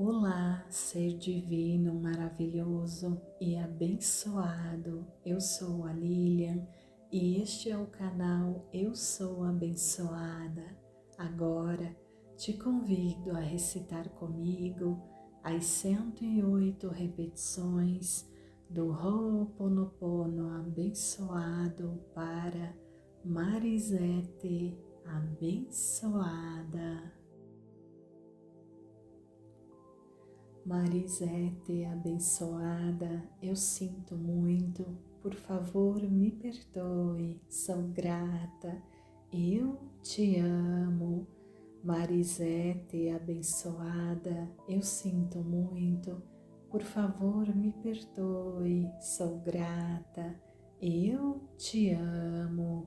Olá, ser divino, maravilhoso e abençoado. Eu sou a Lilian e este é o canal Eu Sou Abençoada. Agora te convido a recitar comigo as 108 repetições do Ho'oponopono abençoado para Marisete abençoada. Marisete abençoada, eu sinto muito, por favor me perdoe, sou grata, eu te amo. Marisete abençoada, eu sinto muito, por favor me perdoe, sou grata, eu te amo.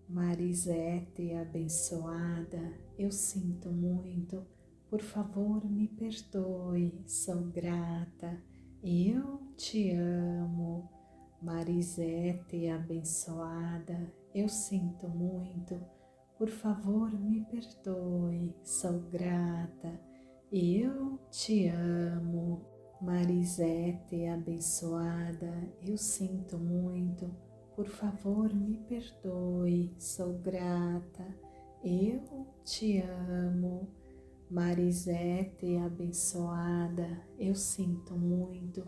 Marisete abençoada, eu sinto muito, por favor me perdoe, sou grata, eu te amo. Marisete abençoada, eu sinto muito, por favor me perdoe, sou grata, eu te amo. Marisete abençoada, eu sinto muito, por favor me perdoe, sou grata, eu te amo. Marisete abençoada, eu sinto muito,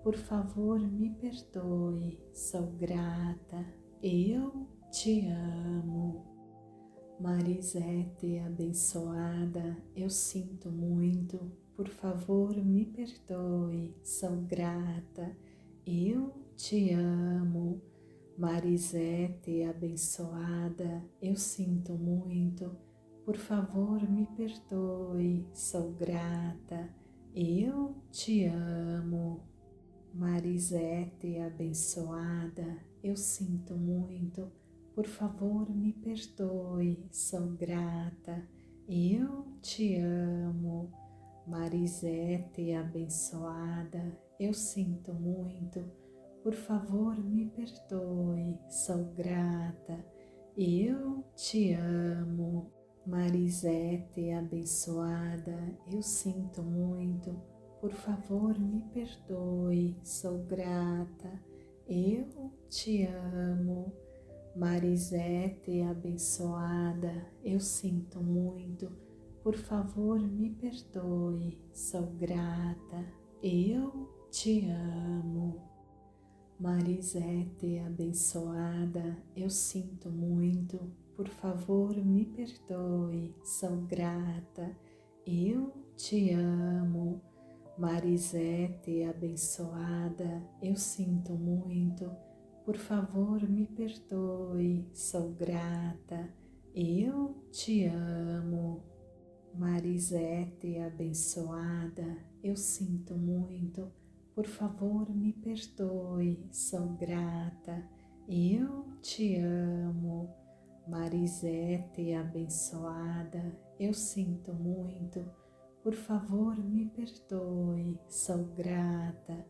por favor me perdoe, sou grata, eu te amo. Marisete abençoada, eu sinto muito, por favor me perdoe, sou grata, eu te amo. Marisete abençoada, eu sinto muito, por favor me perdoe, sou grata, eu te amo. Marisete abençoada, eu sinto muito, por favor me perdoe, sou grata, eu te amo. Marisete abençoada, eu sinto muito, por favor me perdoe, sou grata, eu te amo. Marisete abençoada, eu sinto muito, por favor me perdoe, sou grata, eu te amo. Marisete abençoada, eu sinto muito, por favor me perdoe, sou grata, eu te amo. Marisete abençoada, eu sinto muito, por favor me perdoe, sou grata, eu te amo. Marisete abençoada, eu sinto muito, por favor me perdoe, sou grata, eu te amo. Marisete abençoada, eu sinto muito, por favor me perdoe, sou grata, eu te amo. Marisete abençoada, eu sinto muito, por favor me perdoe, sou grata,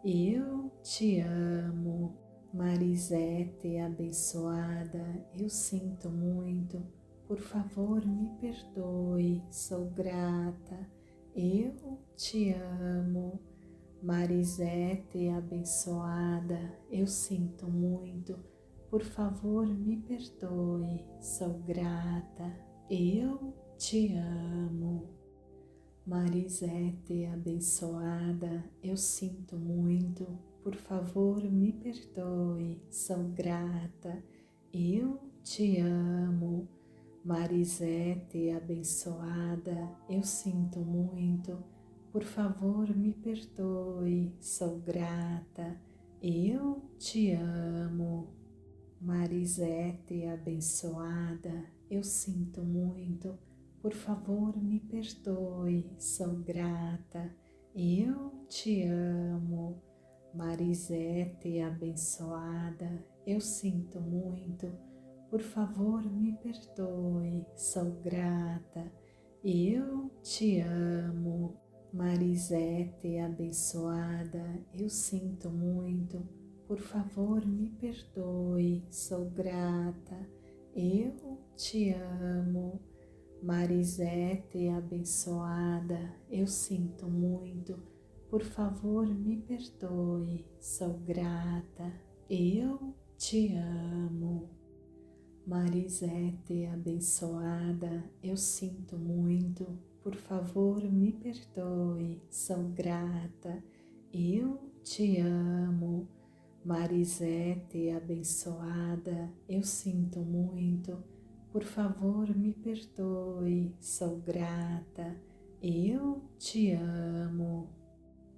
eu te amo. Marisete abençoada, eu sinto muito, por favor me perdoe, sou grata, eu te amo. Marisete abençoada, eu sinto muito, por favor me perdoe, sou grata, eu te amo. Marisete abençoada, eu sinto muito, por favor me perdoe, sou grata, eu te amo. Marisete abençoada, eu sinto muito, por favor me perdoe, sou grata, eu te amo. Marisete abençoada, eu sinto muito, por favor me perdoe, sou grata, eu te amo. Marisete abençoada, eu sinto muito, por favor me perdoe, sou grata, eu te amo. Marisete abençoada, eu sinto muito, por favor me perdoe, sou grata, eu te amo. Marisete abençoada, eu sinto muito, por favor me perdoe, sou grata, eu te amo. Marisete abençoada, eu sinto muito, por favor me perdoe, sou grata, eu te amo. Marisete abençoada, eu sinto muito, por favor me perdoe, sou grata, eu te amo.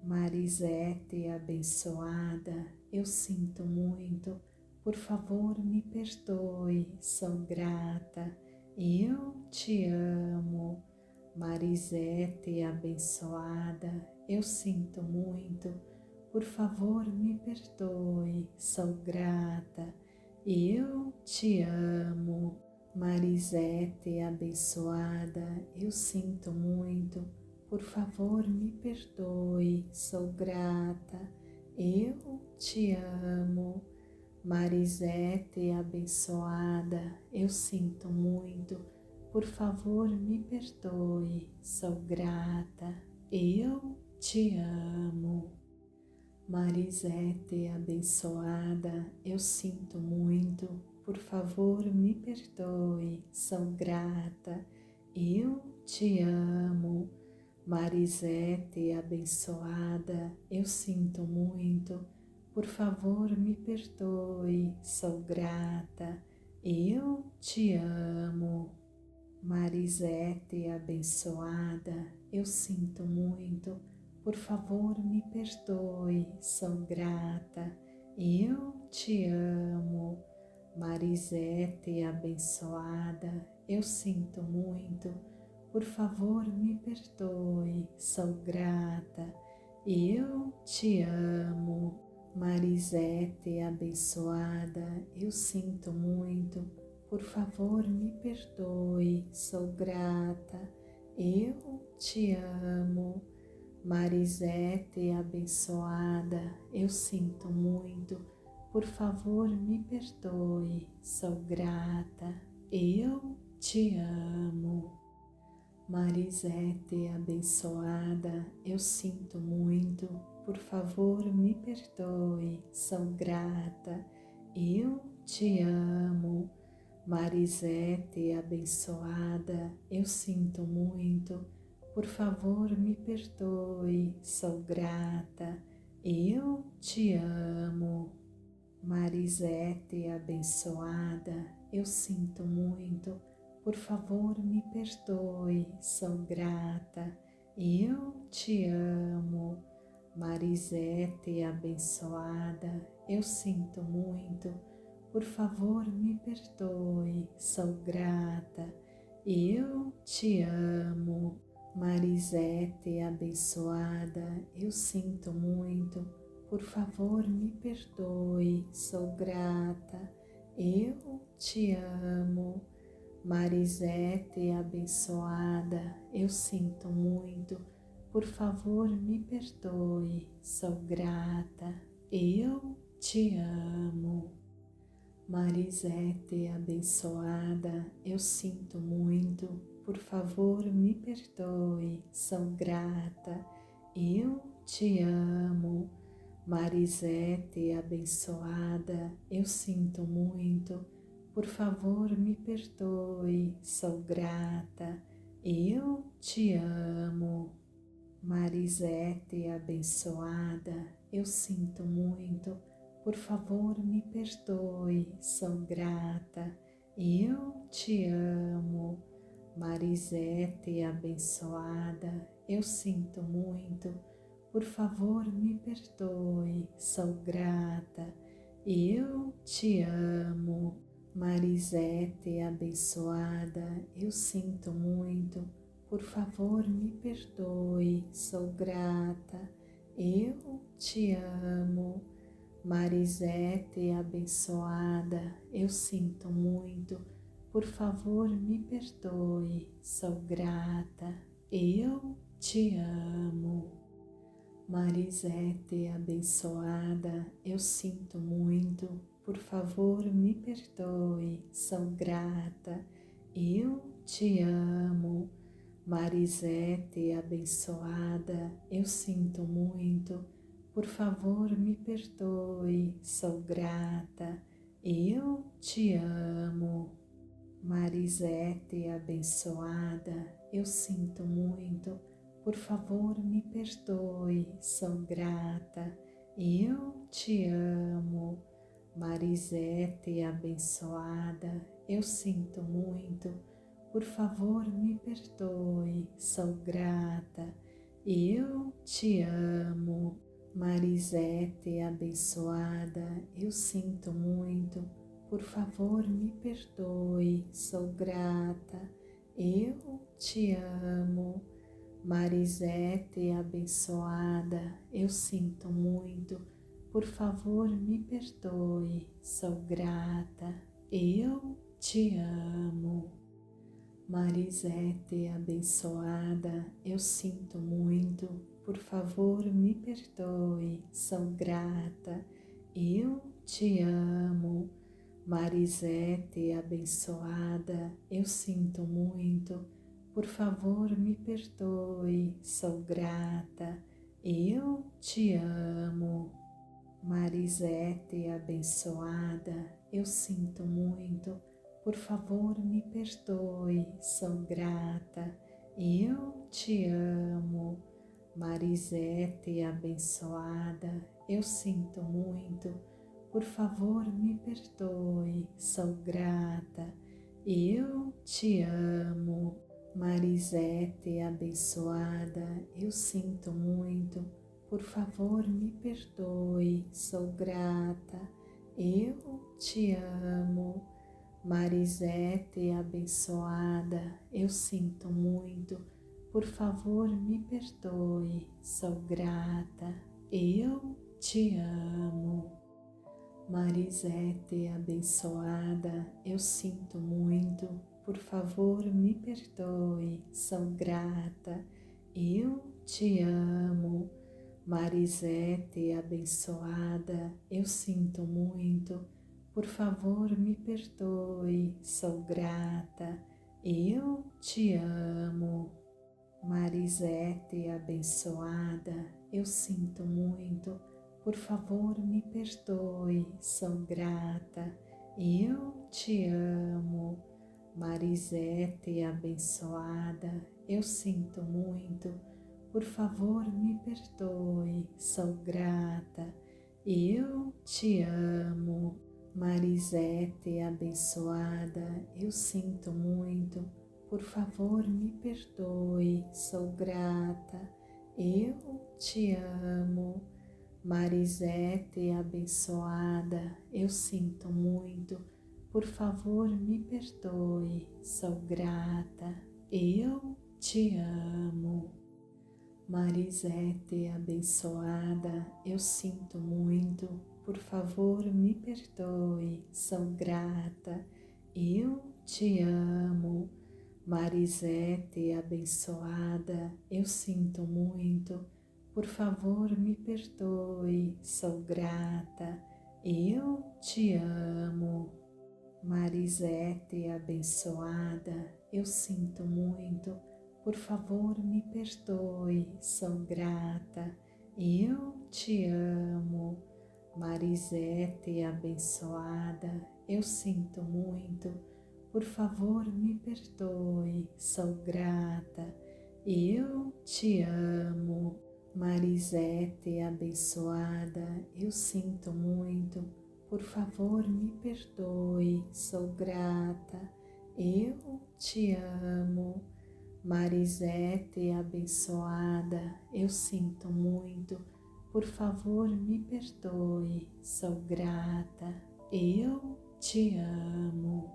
Marisete abençoada, eu sinto muito, por favor me perdoe, sou grata, eu te amo. Marisete abençoada, eu sinto muito, por favor me perdoe, sou grata, eu te amo. Marisete abençoada, eu sinto muito, por favor me perdoe, sou grata, eu te amo. Marisete abençoada, eu sinto muito, por favor me perdoe, sou grata, eu te amo. Marisete abençoada, eu sinto muito, por favor me perdoe, sou grata, eu te amo. Marisete abençoada, eu sinto muito, por favor me perdoe, sou grata, eu te amo. Marisete abençoada, eu sinto muito, por favor me perdoe, sou grata, eu te amo. Marisete abençoada, eu sinto muito, por favor me perdoe, sou grata, eu te amo. Marisete abençoada, eu sinto muito, por favor me perdoe, sou grata, eu te amo. Marisete abençoada, eu sinto muito, por favor me perdoe, sou grata, eu te amo. Marisete abençoada, eu sinto muito, por favor me perdoe, sou grata, eu te amo. Marisete abençoada, eu sinto muito, por favor me perdoe, sou grata, eu te amo. Marisete abençoada, eu sinto muito, por favor me perdoe, sou grata, eu te amo. Marisete abençoada, eu sinto muito, por favor me perdoe, sou grata, eu te amo. Marisete abençoada, eu sinto muito, por favor me perdoe, sou grata, eu te amo. Marisete abençoada, eu sinto muito, por favor me perdoe, sou grata, eu te amo. Marisete abençoada, eu sinto muito, por favor me perdoe, sou grata, eu te amo. Marisete abençoada, eu sinto muito, por favor me perdoe, sou grata, eu te amo. Marisete abençoada, eu sinto muito, por favor me perdoe, sou grata, eu te amo. Marisete abençoada, eu sinto muito, por favor me perdoe, sou grata, eu te amo. Marisete abençoada, eu sinto muito, por favor me perdoe, sou grata, eu te amo. Marisete abençoada, eu sinto muito, por favor me perdoe, sou grata, eu te amo. Marisete abençoada, eu sinto muito, por favor me perdoe, sou grata, eu te amo. Marisete abençoada, eu sinto muito. Por favor, me perdoe, sou grata. Eu te amo. Marisete abençoada, eu sinto muito. Por favor, me perdoe, sou grata. Eu te amo. Marisete abençoada, eu sinto muito. Por favor, me perdoe, sou grata. Eu te amo. Marisete abençoada, eu sinto muito. Por favor, me perdoe, sou grata. Eu te amo. Marisete abençoada, eu sinto muito. Por favor, me perdoe, sou grata. Eu te amo. Marisete abençoada, eu sinto muito. Por favor, me perdoe, sou grata. Eu te amo. Marisete abençoada, eu sinto muito. Por favor, me perdoe, sou grata. Eu te amo. Marisete abençoada, eu sinto muito. Por favor, me perdoe, sou grata. Eu te amo. Marisete abençoada, eu sinto muito. Por favor, me perdoe, sou grata. Eu te amo. Marisete abençoada, eu sinto muito. Por favor, me perdoe, sou grata. Eu te amo. Marisete abençoada, eu sinto muito. Por favor, me perdoe, sou grata. Eu te amo. Marisete abençoada, eu sinto muito. Por favor, me perdoe, sou grata. Eu te amo. Marisete abençoada, eu sinto muito. Por favor, me perdoe, sou grata. Eu te amo. Marisete abençoada, eu sinto muito. Por favor, me perdoe, sou grata. Eu te amo. Marisete abençoada, eu sinto muito. Por favor, me perdoe, sou grata. Eu te amo. Marisete abençoada, eu sinto muito. Por favor, me perdoe, sou grata. Eu te amo. Marisete abençoada, eu sinto muito. Por favor, me perdoe, sou grata. Eu te amo. Marisete abençoada, eu sinto muito. Por favor, me perdoe, sou grata. Eu te amo. Marisete abençoada, eu sinto muito. Por favor, me perdoe, sou grata. Eu te amo. Marisete abençoada, eu sinto muito. Por favor, me perdoe, sou grata. Eu te amo. Marisete abençoada, eu sinto muito. Por favor, me perdoe, sou grata. Eu te amo. Marisete abençoada, eu sinto muito. Por favor, me perdoe, sou grata. Eu te amo. Marisete abençoada, eu sinto muito. Por favor, me perdoe, sou grata. Eu te amo.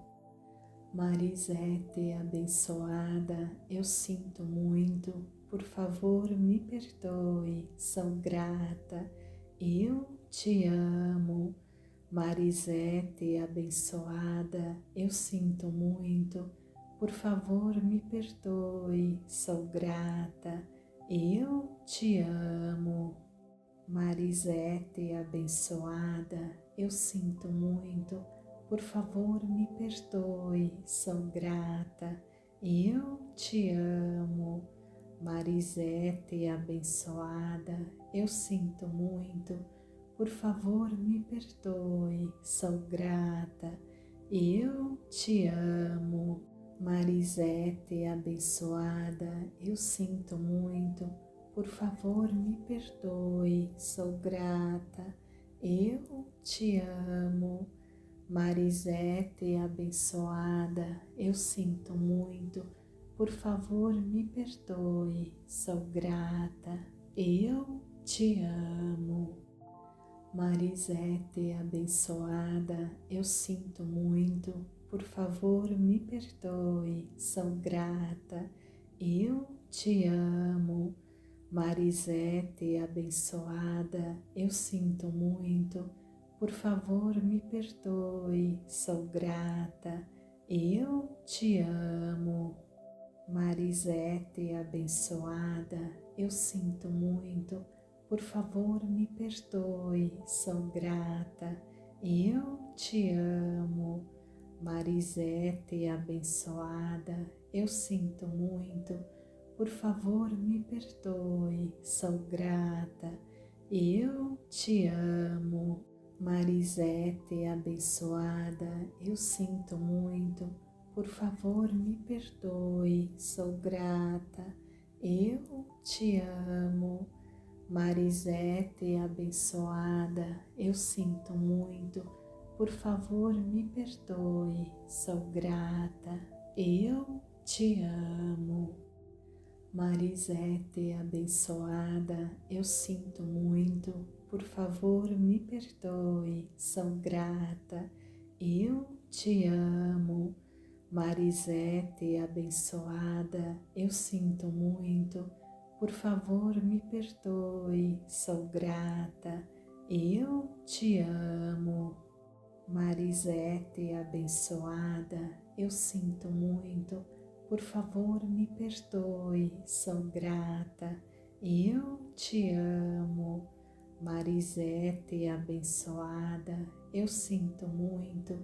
Marisete abençoada, eu sinto muito. Por favor, me perdoe, sou grata. Eu te amo. Marisete abençoada, eu sinto muito. Por favor, me perdoe, sou grata. Eu te amo. Marisete abençoada, eu sinto muito. Por favor, me perdoe, sou grata. eu te amo. Marisete abençoada, eu sinto muito, por favor me perdoe, sou grata, eu te amo. Marisete abençoada, eu sinto muito, por favor me perdoe, sou grata, eu te amo. Marisete abençoada, eu sinto muito, por favor me perdoe, sou grata, eu te amo. Marisete abençoada, eu sinto muito, por favor me perdoe, sou grata, eu te amo. Marisete abençoada, eu sinto muito, por favor me perdoe, sou grata, eu te amo. Marisete abençoada, eu sinto muito, por favor me perdoe, sou grata, eu te amo. Marisete abençoada, eu sinto muito, por favor me perdoe, sou grata, eu te amo. Marisete abençoada, eu sinto muito, por favor me perdoe, sou grata, eu te amo. Marisete abençoada, eu sinto muito, por favor me perdoe, sou grata, eu te amo. Marisete abençoada, eu sinto muito, por favor me perdoe, sou grata, eu te amo. Marisete abençoada, eu sinto muito, por favor me perdoe, sou grata, eu te amo. Marisete abençoada, eu sinto muito, por favor me perdoe, sou grata, eu te amo. Marisete abençoada, eu sinto muito,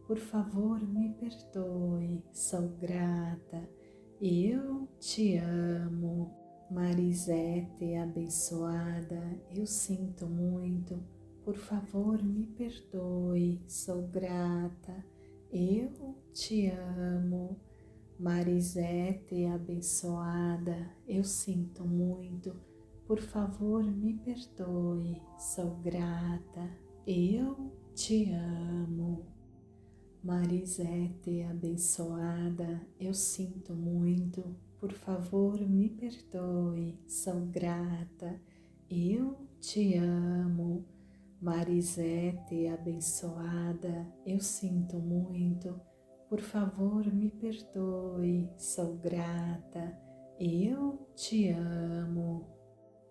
por favor me perdoe, sou grata, eu te amo. Marisete abençoada, eu sinto muito, por favor me perdoe, sou grata, eu te amo. Marisete abençoada, eu sinto muito, por favor me perdoe, sou grata, eu te amo. Marisete abençoada, eu sinto muito, por favor me perdoe, sou grata, eu te amo. Marisete abençoada, eu sinto muito, por favor me perdoe, sou grata, eu te amo.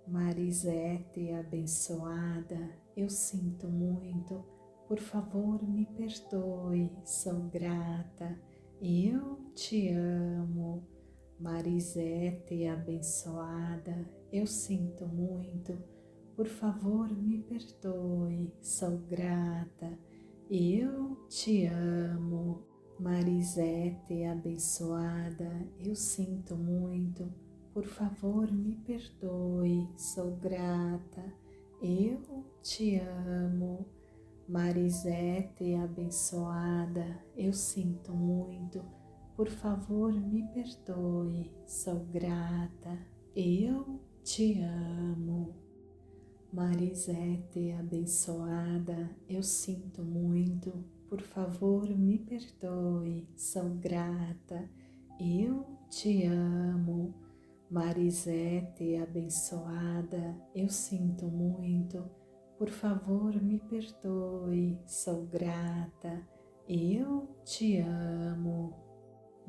Marisete abençoada, eu sinto muito, por favor me perdoe, sou grata, eu te amo. Marisete abençoada, eu sinto muito, por favor me perdoe, sou grata, eu te amo. Marisete abençoada, eu sinto muito, por favor me perdoe, sou grata, eu te amo. Marisete abençoada, eu sinto muito, por favor me perdoe, sou grata, eu te amo. Marisete abençoada, eu sinto muito, por favor me perdoe, sou grata, eu te amo. Marisete abençoada, eu sinto muito, por favor me perdoe, sou grata, eu te amo.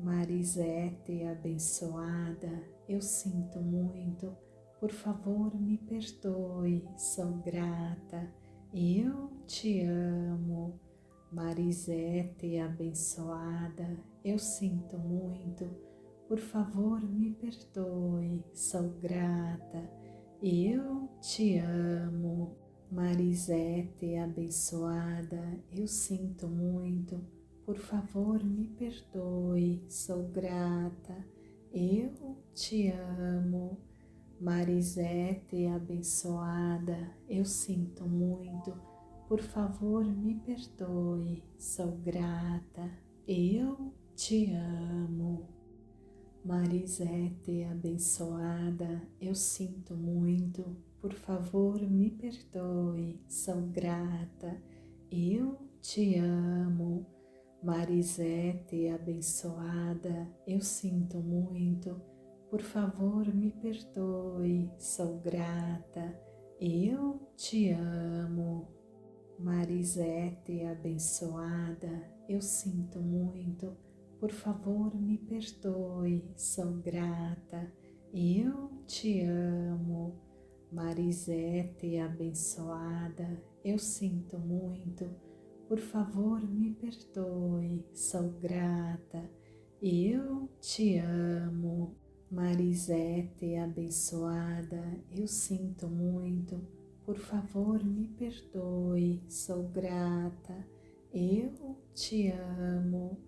Marisete abençoada, eu sinto muito, por favor me perdoe, sou grata, eu te amo. Marisete abençoada, eu sinto muito, por favor me perdoe, sou grata, eu te amo. Marisete abençoada, eu sinto muito, por favor me perdoe, sou grata, eu te amo. Marisete abençoada, eu sinto muito, por favor me perdoe, sou grata, eu te amo. Marisete abençoada, eu sinto muito, por favor me perdoe, sou grata, eu te amo. Marisete abençoada, eu sinto muito, por favor me perdoe, sou grata, eu te amo. Marisete abençoada, eu sinto muito, por favor me perdoe, sou grata, eu te amo. Marisete abençoada, eu sinto muito, por favor me perdoe, sou grata, eu te amo. Marisete abençoada, eu sinto muito, por favor me perdoe, sou grata, eu te amo.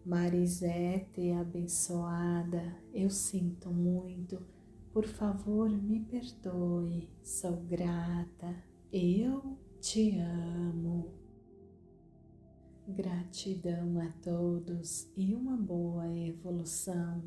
Marisete abençoada, eu sinto muito, por favor me perdoe, sou grata, eu te amo. Gratidão a todos e uma boa evolução.